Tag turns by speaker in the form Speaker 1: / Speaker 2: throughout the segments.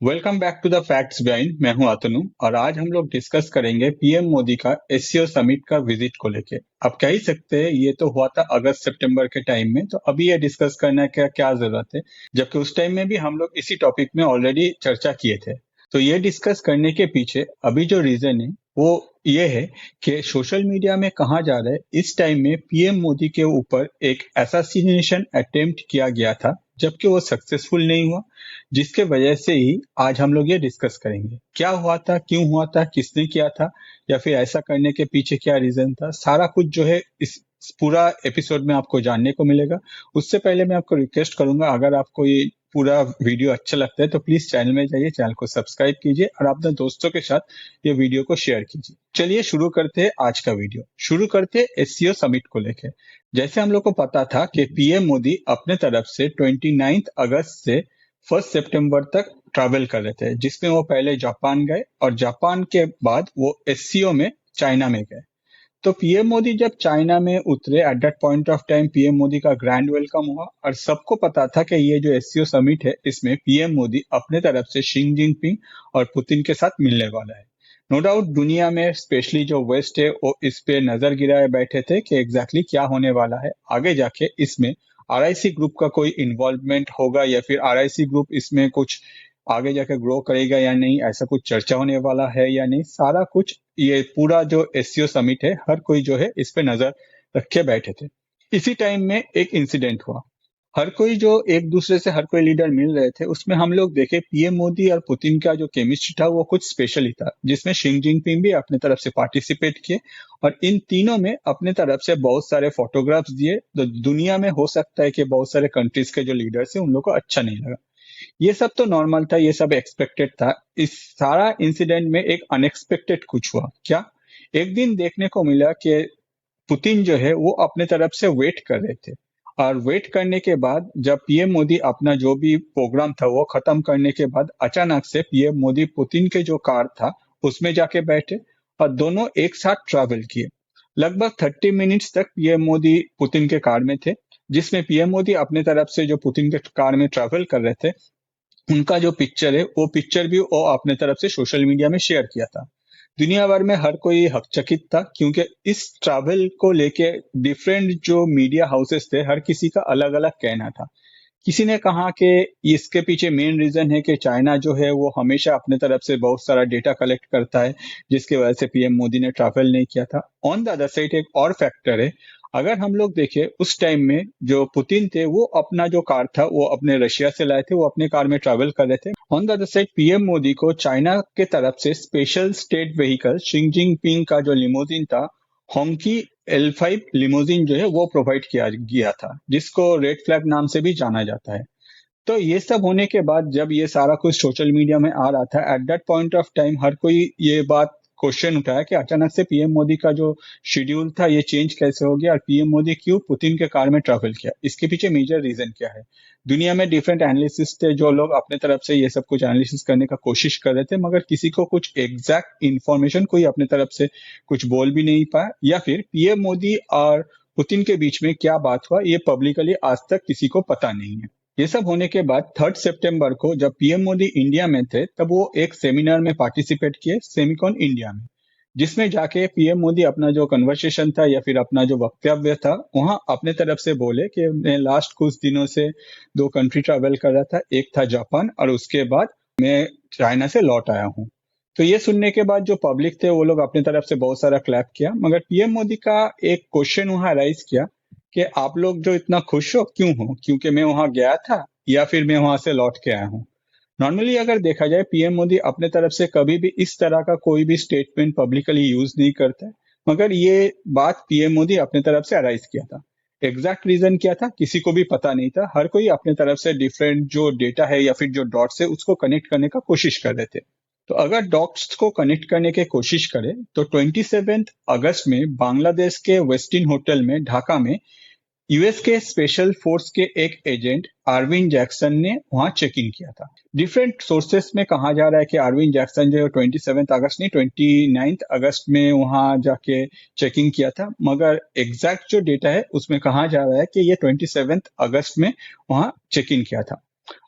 Speaker 1: Welcome back to the facts behind. मैं हूं अतनु और आज हम लोग डिस्कस करेंगे पीएम मोदी का एससीओ समिट का विजिट को लेके। आप कह ही सकते हैं ये तो हुआ था अगस्त सितंबर के टाइम में, तो अभी ये डिस्कस करने का क्या जरूरत है, जबकि उस टाइम में भी हम लोग इसी टॉपिक में ऑलरेडी चर्चा किए थे। तो ये डिस्कस करने के पीछे अभी जो रीजन है वो ये है कि सोशल मीडिया में कहा जा रहा है इस टाइम में पीएम मोदी के ऊपर एक असैसिनेशन अटेम्प्ट किया गया था, जबकि वो सक्सेसफुल नहीं हुआ, जिसके वजह से ही आज हम लोग ये डिस्कस करेंगे क्या हुआ था, क्यों हुआ था, किसने किया था, या फिर ऐसा करने के पीछे क्या रीजन था। सारा कुछ जो है इस पूरा एपिसोड में आपको जानने को मिलेगा। उससे पहले मैं आपको रिक्वेस्ट करूंगा, अगर आपको ये पूरा वीडियो अच्छा लगता है तो प्लीज चैनल में जाइए, चैनल को सब्सक्राइब कीजिए और अपने दोस्तों के साथ ये वीडियो को शेयर कीजिए। चलिए शुरू करते हैं आज का वीडियो। शुरू करते हैं एससीओ समिट को लेकर। जैसे हम लोग को पता था कि पीएम मोदी अपने तरफ से 29 अगस्त से 1 सितंबर तक ट्रैवल कर रहे थे, जिसमें वो पहले जापान गए और जापान के बाद वो एससीओ में चाइना में गए। तो पीएम मोदी जब चाइना में उतरे, eight that point of time PM Modi का ग्रैंड वेलकम हुआ और सबको पता था कि ये जो एससीओ समिट है इसमें पीएम मोदी अपने तरफ से शी जिनपिंग और पुतिन के साथ मिलने वाला है। नो डाउट दुनिया में स्पेशली जो वेस्ट है वो इस पे नजर गिराए बैठे थे कि एग्जैक्टली क्या होने वाला है आगे जाके। इसमें आरआईसी ग्रुप का कोई इन्वॉल्वमेंट होगा या फिर आरआईसी ग्रुप इसमें कुछ आगे जाके ग्रो करेगा या नहीं, ऐसा कुछ चर्चा होने वाला है या नहीं, सारा कुछ ये पूरा जो एससीओ समिट है हर कोई जो है इस पे नजर रखे बैठे थे। इसी टाइम में एक इंसिडेंट हुआ। हर कोई जो एक दूसरे से हर कोई लीडर मिल रहे थे, उसमें हम लोग देखे पीएम मोदी और पुतिन का जो केमिस्ट्री था वो कुछ स्पेशल ही था, जिसमें शी जिनपिंग भी अपने तरफ से पार्टिसिपेट किए और इन तीनों में अपने तरफ से बहुत सारे फोटोग्राफ्स दिए। तो दुनिया में हो सकता है कि बहुत सारे कंट्रीज के जो लीडर्स है उन लोग को अच्छा नहीं लगा। ये सब तो नॉर्मल था, ये सब एक्सपेक्टेड था। इस सारा इंसिडेंट में एक अनएक्सपेक्टेड कुछ हुआ। क्या? एक दिन देखने को मिला कि पुतिन जो है वो अपने तरफ से वेट कर रहे थे और वेट करने के बाद जब पीएम मोदी अपना जो भी प्रोग्राम था वो खत्म करने के बाद अचानक से पीएम मोदी पुतिन के जो कार था उसमें जाके बैठे और दोनों एक साथ ट्रैवल किए। लगभग 30 मिनट्स तक पीएम मोदी पुतिन के कार में थे, जिसमें पीएम मोदी अपने तरफ से जो पुतिन के कार में ट्रैवल कर रहे थे उनका जो पिक्चर है वो पिक्चर भी वो अपने तरफ से सोशल मीडिया में शेयर किया था। दुनिया भर में हर कोई हकचकित था, क्योंकि इस ट्रैवल को लेके डिफरेंट जो मीडिया हाउसेस थे हर किसी का अलग अलग कहना था। किसी ने कहा कि इसके पीछे मेन रीजन है कि चाइना जो है वो हमेशा अपने तरफ से बहुत सारा डेटा कलेक्ट करता है, जिसकी वजह से पीएम मोदी ने ट्रैवल नहीं किया था। ऑन द अदर साइड एक और फैक्टर है। अगर हम लोग देखें उस टाइम में जो पुतिन थे वो अपना जो कार था वो अपने रशिया से लाए थे, वो अपने कार में ट्रैवल कर रहे थे। On the other side PM Modi को चाइना के तरफ से special state vehicle Xi Jinping का जो लिमोजिन था, होंकी L5 लिमोजिन जो है वो प्रोवाइड किया गया था, जिसको रेड फ्लैग नाम से भी जाना जाता है। तो ये सब होने के बाद जब ये सारा कुछ सोशल मीडिया में आ रहा था, at that point of time हर कोई ये बात क्वेश्चन उठाया कि अचानक से पीएम मोदी का जो शेड्यूल था ये चेंज कैसे हो गया और पीएम मोदी क्यों पुतिन के कार में ट्रैवल किया, इसके पीछे मेजर रीजन क्या है। दुनिया में डिफरेंट एनालिसिस थे जो लोग अपने तरफ से ये सब कुछ एनालिसिस करने का कोशिश कर रहे थे, मगर किसी को कुछ एग्जैक्ट इन्फॉर्मेशन कोई अपने तरफ से कुछ बोल भी नहीं पाया, या फिर पीएम मोदी और पुतिन के बीच में क्या बात हुआ ये पब्लिकली आज तक किसी को पता नहीं है। ये सब होने के बाद 3 सितंबर को जब पीएम मोदी इंडिया में थे तब वो एक सेमिनार में पार्टिसिपेट किए, सेमिकॉन इंडिया में, जिसमें जाके पीएम मोदी अपना जो कन्वर्सेशन था या फिर अपना जो वक्तव्य था वहां अपने तरफ से बोले कि मैं लास्ट कुछ दिनों से 2 कंट्री ट्रैवल कर रहा था, एक था जापान और उसके बाद मैं चाइना से लौट आया हूँ। तो ये सुनने के बाद जो पब्लिक थे वो लोग अपने तरफ से बहुत सारा क्लैप किया, मगर पीएम मोदी का एक क्वेश्चन वहां राइज किया कि आप लोग जो इतना खुश हो क्यों हो, क्योंकि मैं वहां गया था या फिर मैं वहां से लौट के आया हूँ। नॉर्मली अगर देखा जाए पीएम मोदी अपने तरफ से कभी भी इस तरह का कोई भी स्टेटमेंट पब्लिकली यूज नहीं करता है, मगर ये बात पीएम मोदी अपने तरफ से अराइज किया था। एग्जैक्ट रीजन क्या था किसी को भी पता नहीं था, हर कोई अपने तरफ से डिफरेंट जो डेटा है या फिर जो डॉट्स है उसको कनेक्ट करने का कोशिश कर रहे थे। तो अगर डॉट्स को कनेक्ट करने की कोशिश करें तो 27 अगस्त में बांग्लादेश के वेस्टिन होटल में ढाका में यूएस के स्पेशल फोर्स के एक एजेंट आरविन जैक्सन ने वहां चेक इन किया था। डिफरेंट सोर्सेस में कहा जा रहा है कि आरविन जैक्सन जो 27 अगस्त नहीं 29 अगस्त में वहां जाके चेकिंग किया था, मगर एग्जैक्ट जो डेटा है उसमें कहा जा रहा है कि ये 27 अगस्त में वहां चेक इन किया था।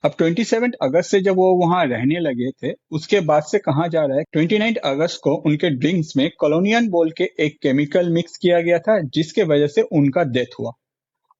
Speaker 1: अब 27 अगस्त से जब वो वहां रहने लगे थे, उसके बाद से कहा जा रहा है 29 अगस्त को उनके ड्रिंक्स में कोलोनियन बोल के एक केमिकल मिक्स किया गया था, जिसके वजह से उनका डेथ हुआ।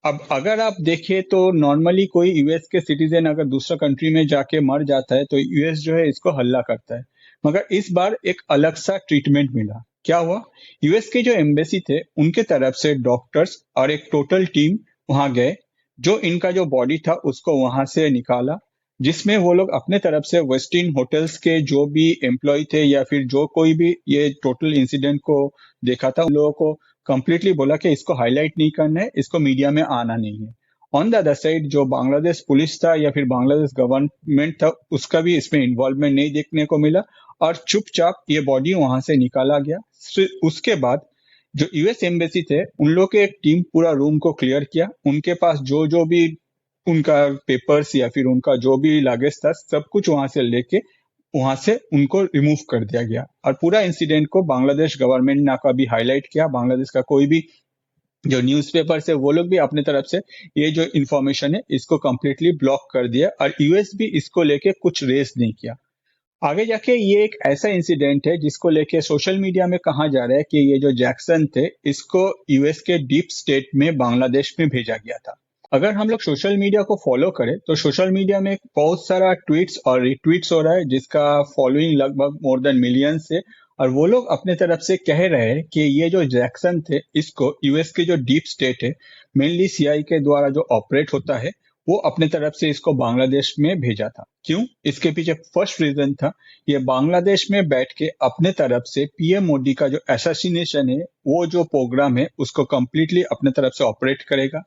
Speaker 1: अब अगर आप देखिए तो नॉर्मली कोई यूएस के सिटीजन अगर दूसरा कंट्री में जाके मर जाता है तो यूएस जो है इसको हल्ला करता है, मगर इस बार एक अलग सा ट्रीटमेंट मिला। क्या हुआ, यूएस के जो एम्बेसी थे उनके तरफ से डॉक्टर्स और एक टोटल टीम वहां गए, जो इनका जो बॉडी था उसको वहां से निकाला, जिसमें वो लोग अपने तरफ से वेस्टिन होटल्स के जो भी एम्प्लॉय थे या फिर जो कोई भी ये टोटल इंसिडेंट को देखा था, उन लोगों को कंप्लीटली बोला कि इसको हाईलाइट नहीं करना है, इसको मीडिया में आना नहीं है। ऑन द अदर साइड जो बांग्लादेश पुलिस था या फिर बांग्लादेश गवर्नमेंट था, उसका भी इसमें इन्वॉल्वमेंट नहीं देखने को मिला और चुपचाप ये बॉडी वहां से निकाला गया। उसके बाद जो यूएस एम्बेसी थे उन लोग के एक टीम पूरा रूम को क्लियर किया, उनके पास जो जो भी उनका पेपर्स या फिर उनका जो भी लागेज था सब कुछ वहां से लेके वहां से उनको रिमूव कर दिया गया। और पूरा इंसिडेंट को बांग्लादेश गवर्नमेंट ने कभी हाईलाइट किया, बांग्लादेश का कोई भी जो न्यूज़पेपर है वो लोग भी अपने तरफ से ये जो इन्फॉर्मेशन है इसको कंप्लीटली ब्लॉक कर दिया और यूएस भी इसको लेके कुछ रेस नहीं किया। आगे जाके ये एक ऐसा इंसिडेंट है जिसको लेके सोशल मीडिया में कहा जा रहा है कि ये जो जैक्सन थे इसको यूएस के डीप स्टेट में बांग्लादेश में भेजा गया था। अगर हम लोग सोशल मीडिया को फॉलो करें तो सोशल मीडिया में बहुत सारा ट्वीट्स और रिट्वीट्स हो रहा है, जिसका फॉलोइंग लगभग मोर देन मिलियंस है। और वो लोग अपने तरफ से कह रहे हैं कि ये जो जैक्सन थे इसको यूएस के जो डीप स्टेट है, मेनली सीआई के द्वारा जो ऑपरेट होता है, वो अपने तरफ से इसको बांग्लादेश में भेजा था। क्यों? इसके पीछे फर्स्ट रीजन था, ये बांग्लादेश में बैठ के अपने तरफ से पीएम मोदी का जो असैसिनेशन है, वो जो प्रोग्राम है उसको कंप्लीटली अपने तरफ से ऑपरेट करेगा।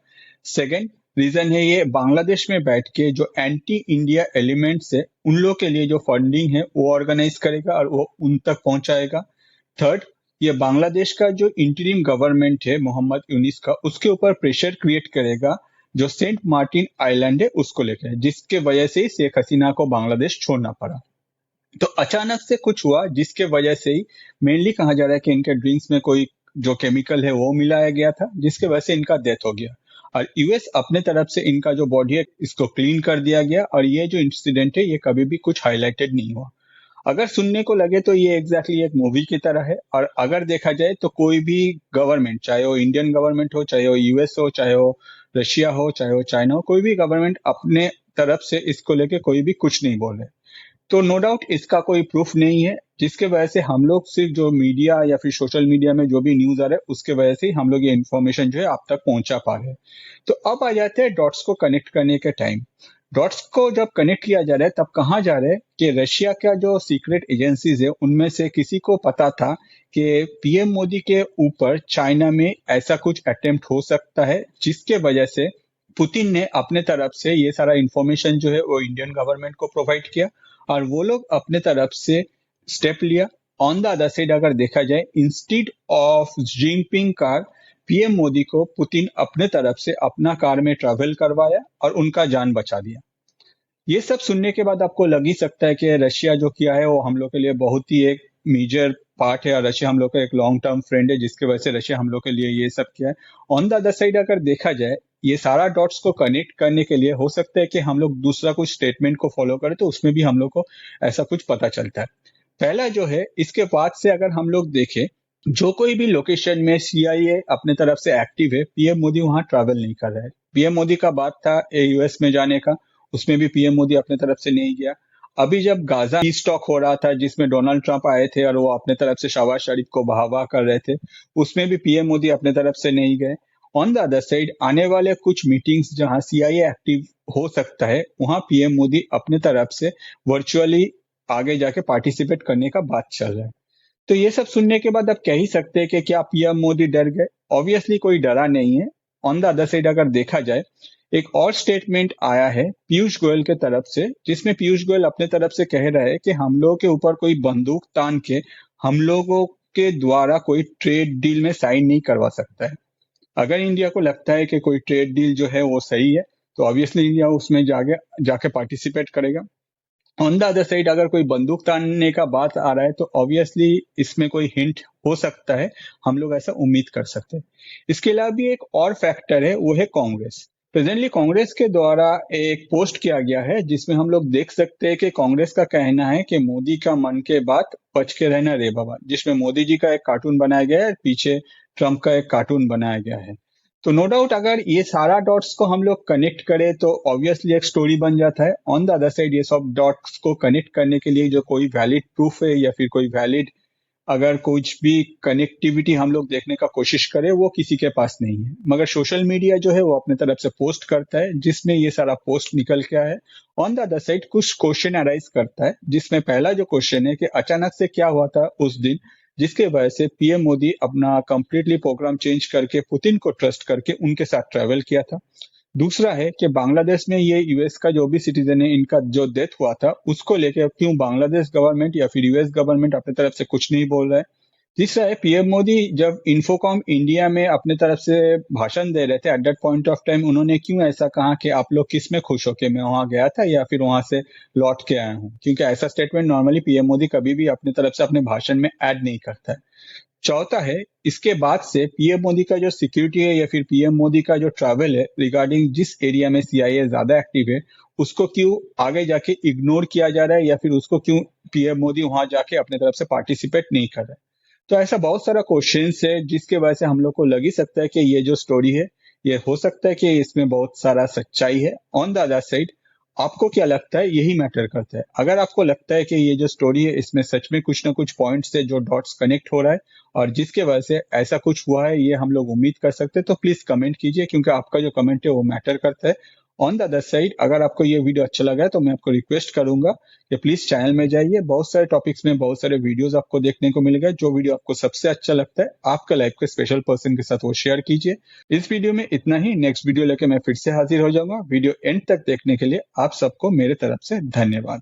Speaker 1: सेकेंड रीजन है, ये बांग्लादेश में बैठ के जो एंटी इंडिया एलिमेंट्स है उन लोग के लिए जो फंडिंग है वो ऑर्गेनाइज करेगा और वो उन तक पहुंचाएगा। थर्ड, ये बांग्लादेश का जो इंटरिम गवर्नमेंट है मोहम्मद यूनिस का, उसके ऊपर प्रेशर क्रिएट करेगा जो सेंट मार्टिन आइलैंड है उसको लेकर, जिसके वजह से ही शेख हसीना को बांग्लादेश छोड़ना पड़ा। तो अचानक से कुछ हुआ जिसके वजह से ही मेनली कहा जा रहा है कि इनके ड्रिंक्स में कोई जो केमिकल है वो मिलाया गया था, जिसके वजह से इनका डेथ हो गया। और यूएस अपने तरफ से इनका जो बॉडी है इसको क्लीन कर दिया गया और ये जो इंसिडेंट है ये कभी भी कुछ हाईलाइटेड नहीं हुआ। अगर सुनने को लगे तो ये एग्जैक्टली एक मूवी की तरह है, और अगर देखा जाए तो कोई भी गवर्नमेंट, चाहे वो इंडियन गवर्नमेंट हो, चाहे वो यूएस हो, चाहे वो रशिया हो, चाहे वो चाइना हो, कोई भी गवर्नमेंट अपने तरफ से इसको लेके कोई भी कुछ नहीं बोल रहे। तो नो डाउट इसका कोई प्रूफ नहीं है, जिसके वजह से हम लोग सिर्फ जो मीडिया या फिर सोशल मीडिया में जो भी न्यूज आ रहा है उसके वजह से ही हम लोग ये इन्फॉर्मेशन जो है आप तक पहुंचा पा रहे हैं। तो अब आ जाते हैं डॉट्स को कनेक्ट करने के टाइम। डॉट्स को जब कनेक्ट किया जा रहा है तब कहा जा रहा है कि रशिया का जो सीक्रेट एजेंसीज है उनमें से किसी को पता था कि पीएम मोदी के ऊपर चाइना में ऐसा कुछ अटेम्प्ट हो सकता है, जिसके वजह से पुतिन ने अपने तरफ से ये सारा इंफॉर्मेशन जो है वो इंडियन गवर्नमेंट को प्रोवाइड किया और वो लोग अपने तरफ से स्टेप लिया। ऑन द अदर साइड अगर देखा जाए, instead of Jinping car, PM Modi को पुतिन अपने तरफ से अपना कार में ट्रैवल करवाया और उनका जान बचा दिया। ये सब सुनने के बाद आपको लग ही सकता है कि रशिया जो किया है वो हम लोग के लिए बहुत ही एक मेजर पार्ट है और रशिया हम लोग का एक लॉन्ग टर्म फ्रेंड है, जिसकी वजह से रशिया हम लोग के लिए ये सब किया है। ऑन द अदर साइड अगर देखा जाए, ये सारा डॉट्स को कनेक्ट करने के लिए हो सकता है कि हम लोग दूसरा कुछ स्टेटमेंट को फॉलो करें तो उसमें भी हम लोग को ऐसा कुछ पता चलता है। पहला जो है, इसके बाद से अगर हम लोग देखें, जो कोई भी लोकेशन में सीआईए अपने तरफ से एक्टिव है, पीएम मोदी वहां ट्रैवल नहीं कर रहा है। पीएम मोदी का बात था यूएस में जाने का, उसमें भी पीएम मोदी अपने तरफ से नहीं गया। अभी जब गाजा की स्टॉक हो रहा था जिसमें डोनाल्ड ट्रंप आए थे और वो अपने तरफ से शहबाज शरीफ को वाह कर रहे थे, उसमें भी पीएम मोदी अपने तरफ से नहीं गए। ऑन द अदर साइड आने वाले कुछ मीटिंग्स जहां सीआईए एक्टिव हो सकता है, वहां पीएम मोदी अपने तरफ से वर्चुअली आगे जाके पार्टिसिपेट करने का बात चल रहा है। तो ये सब सुनने के बाद आप कह ही सकते हैं कि क्या पीएम मोदी डर गए? ऑब्वियसली कोई डरा नहीं है। ऑन द अदर साइड अगर देखा जाए, एक और स्टेटमेंट आया है पीयूष गोयल के तरफ से, जिसमें पीयूष गोयल अपने तरफ से कह रहा है कि हम लोगों के ऊपर कोई बंदूक तान के हम लोगों के द्वारा कोई ट्रेड डील में साइन नहीं करवा सकता है। अगर इंडिया को लगता है कि कोई ट्रेड डील जो है वो सही है तो ऑब्वियसली इंडिया उसमें जाके पार्टिसिपेट करेगा। ऑन द अदर साइड अगर कोई बंदूक तानने का बात आ रहा है तो ऑब्वियसली इसमें कोई हिंट हो सकता है, हम लोग ऐसा उम्मीद कर सकते हैं। इसके अलावा भी एक और फैक्टर है, वो है कांग्रेस। प्रेजेंटली कांग्रेस के द्वारा एक पोस्ट किया गया है जिसमें हम लोग देख सकते हैं कि कांग्रेस का कहना है कि मोदी का मन के बात बच के रहना रे बाबा, जिसमें मोदी जी का एक कार्टून बनाया गया है, पीछे ट्रंप का एक कार्टून बनाया गया है। तो नो डाउट अगर ये सारा डॉट्स को हम लोग कनेक्ट करें तो ऑब्वियसली एक स्टोरी बन जाता है। ऑन द अदर साइड ये सब डॉट्स को कनेक्ट करने के लिए जो कोई वैलिड प्रूफ है या फिर कोई वैलिड अगर कुछ भी कनेक्टिविटी हम लोग देखने का कोशिश करें वो किसी के पास नहीं है, मगर सोशल मीडिया जो है वो अपने तरफ से पोस्ट करता है जिसमें ये सारा पोस्ट निकल के आया है। ऑन द अदर साइड कुछ क्वेश्चन अराइज करता है जिसमें पहला जो क्वेश्चन है कि अचानक से क्या हुआ था उस दिन जिसके वजह से पीएम मोदी अपना कंप्लीटली प्रोग्राम चेंज करके पुतिन को ट्रस्ट करके उनके साथ ट्रेवल किया था। दूसरा है कि बांग्लादेश में ये यूएस का जो भी सिटीजन है इनका जो डेथ हुआ था उसको लेके क्यों बांग्लादेश गवर्नमेंट या फिर यूएस गवर्नमेंट अपने तरफ से कुछ नहीं बोल रहा है। तीसरा है पीएम मोदी जब इन्फोकॉम इंडिया में अपने तरफ से भाषण दे रहे थे eight that point of time उन्होंने क्यों ऐसा कहा कि आप लोग किस में खुश हो के मैं वहां गया था या फिर वहां से लौट के आया हूँ, क्योंकि ऐसा स्टेटमेंट नॉर्मली पीएम मोदी कभी भी अपने तरफ से अपने भाषण में ऐड नहीं करता है। चौथा है इसके बाद से पीएम मोदी का जो सिक्योरिटी है या फिर पीएम मोदी का जो ट्रैवल है रिगार्डिंग जिस एरिया में सीआईए ज्यादा एक्टिव है उसको क्यों आगे जाके इग्नोर किया जा रहा है या फिर उसको क्यों पीएम मोदी वहां जाके अपने तरफ से पार्टिसिपेट नहीं कर रहा है। तो ऐसा बहुत सारा क्वेश्चन है जिसके वजह से हम लोग को लग ही सकता है कि ये जो स्टोरी है ये हो सकता है कि इसमें बहुत सारा सच्चाई है। ऑन द अदर साइड आपको क्या लगता है यही मैटर करता है। अगर आपको लगता है कि ये जो स्टोरी है इसमें सच में कुछ ना कुछ पॉइंट्स है जो डॉट्स कनेक्ट हो रहा है और जिसके वजह से ऐसा कुछ हुआ है ये हम लोग उम्मीद कर सकते हैं, तो प्लीज कमेंट कीजिए क्योंकि आपका जो कमेंट है वो मैटर करता है। ऑन द अदर साइड अगर आपको ये वीडियो अच्छा लगा है तो मैं आपको रिक्वेस्ट करूंगा कि प्लीज चैनल में जाइए, बहुत सारे टॉपिक्स में बहुत सारे वीडियोस आपको देखने को मिलेगा। जो वीडियो आपको सबसे अच्छा लगता है आपका लाइफ के स्पेशल पर्सन के साथ वो शेयर कीजिए। इस वीडियो में इतना ही, नेक्स्ट वीडियो लेके मैं फिर से हाजिर हो जाऊंगा। वीडियो एंड तक देखने के लिए आप सबको मेरे तरफ से धन्यवाद।